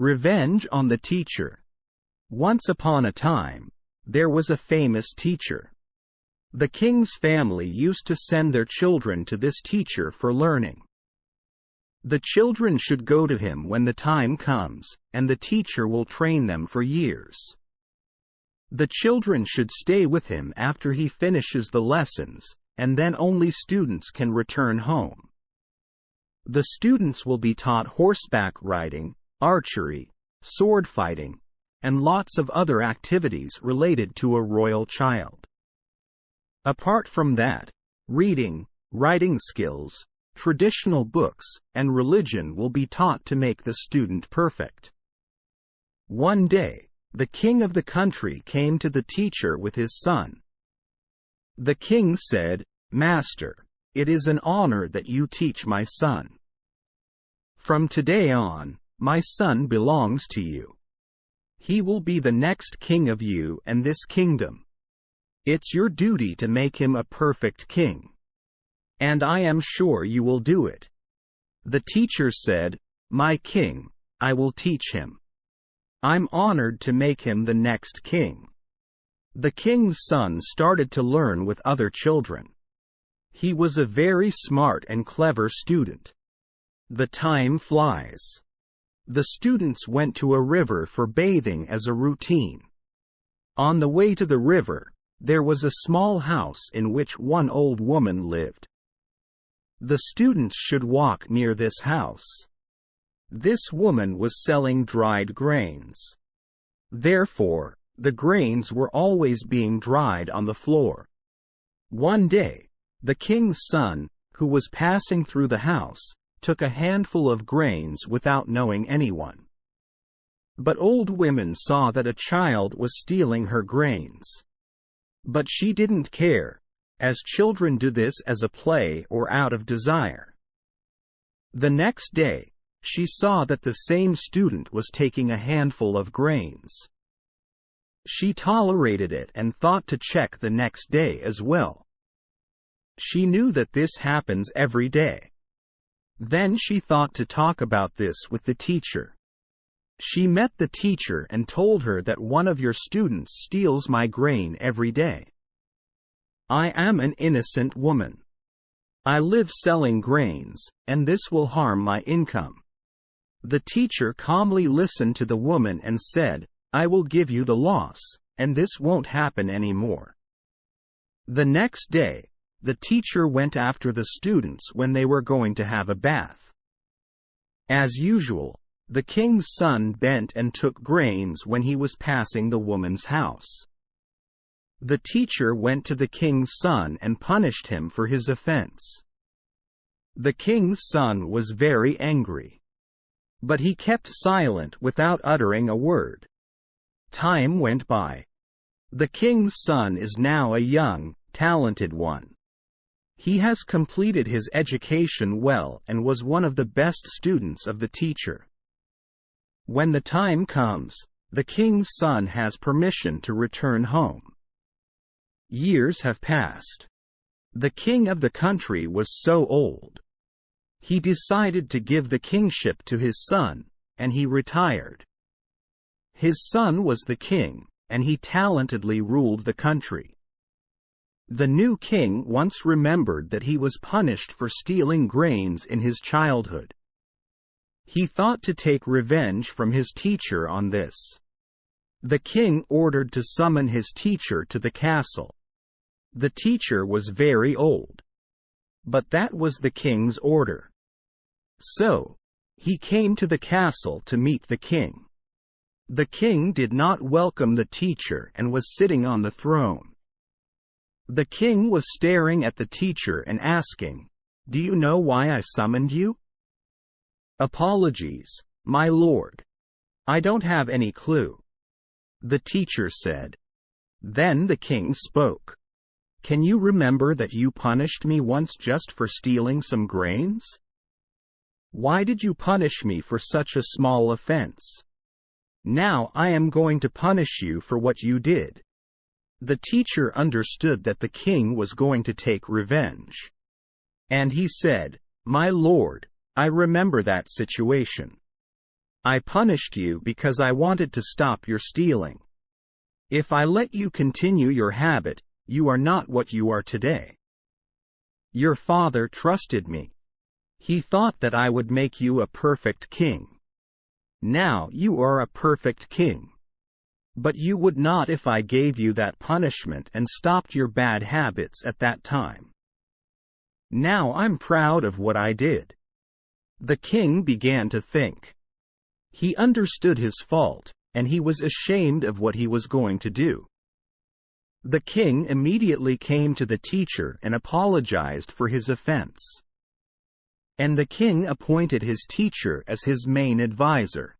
Revenge on the teacher. Once upon a time, there was a famous teacher. The king's family used to send their children to this teacher for learning. The children should go to him when the time comes, and the teacher will train them for years. The children should stay with him after he finishes the lessons, and then only students can return home. The students will be taught horseback riding, archery, sword fighting, and lots of other activities related to a royal child. Apart from that, reading, writing skills, traditional books, and religion will be taught to make the student perfect. One day, the king of the country came to the teacher with his son. The king said, "Master, it is an honor that you teach my son. From today on, my son belongs to you. He will be the next king of you and this kingdom. It's your duty to make him a perfect king. And I am sure you will do it." The teacher said, "My king, I will teach him. I'm honored to make him the next king." The king's son started to learn with other children. He was a very smart and clever student. The time flies. The students went to a river for bathing as a routine. On the way to the river, there was a small house in which one old woman lived. The students should walk near this house. This woman was selling dried grains. Therefore, the grains were always being dried on the floor. One day, the king's son, who was passing through the house, took a handful of grains without knowing anyone. But old women saw that a child was stealing her grains. But she didn't care, as children do this as a play or out of desire. The next day, she saw that the same student was taking a handful of grains. She tolerated it and thought to check the next day as well. She knew that this happens every day. Then she thought to talk about this with the teacher. She met the teacher and told her that one of your students steals my grain every day. I am an innocent woman. I live selling grains, and this will harm my income. The teacher calmly listened to the woman and said, "I will give you the loss, and this won't happen anymore." The next day, the teacher went after the students when they were going to have a bath. As usual, the king's son bent and took grains when he was passing the woman's house. The teacher went to the king's son and punished him for his offense. The king's son was very angry. But he kept silent without uttering a word. Time went by. The king's son is now a young, talented one. He has completed his education well and was one of the best students of the teacher. When the time comes, the king's son has permission to return home. Years have passed. The king of the country was so old. He decided to give the kingship to his son, and he retired. His son was the king, and he talentedly ruled the country. The new king once remembered that he was punished for stealing grains in his childhood. He thought to take revenge from his teacher on this. The king ordered to summon his teacher to the castle. The teacher was very old. But that was the king's order. So, he came to the castle to meet the king. The king did not welcome the teacher and was sitting on the throne. The king was staring at the teacher and asking, "Do you know why I summoned you?" "Apologies, my lord. I don't have any clue," the teacher said. Then the king spoke. "Can you remember that you punished me once just for stealing some grains? Why did you punish me for such a small offense? Now I am going to punish you for what you did." The teacher understood that the king was going to take revenge. And he said, "My lord, I remember that situation. I punished you because I wanted to stop your stealing. If I let you continue your habit, you are not what you are today. Your father trusted me. He thought that I would make you a perfect king. Now you are a perfect king. But you would not if I gave you that punishment and stopped your bad habits at that time. Now I'm proud of what I did." The king began to think. He understood his fault, and he was ashamed of what he was going to do. The king immediately came to the teacher and apologized for his offense. And the king appointed his teacher as his main advisor.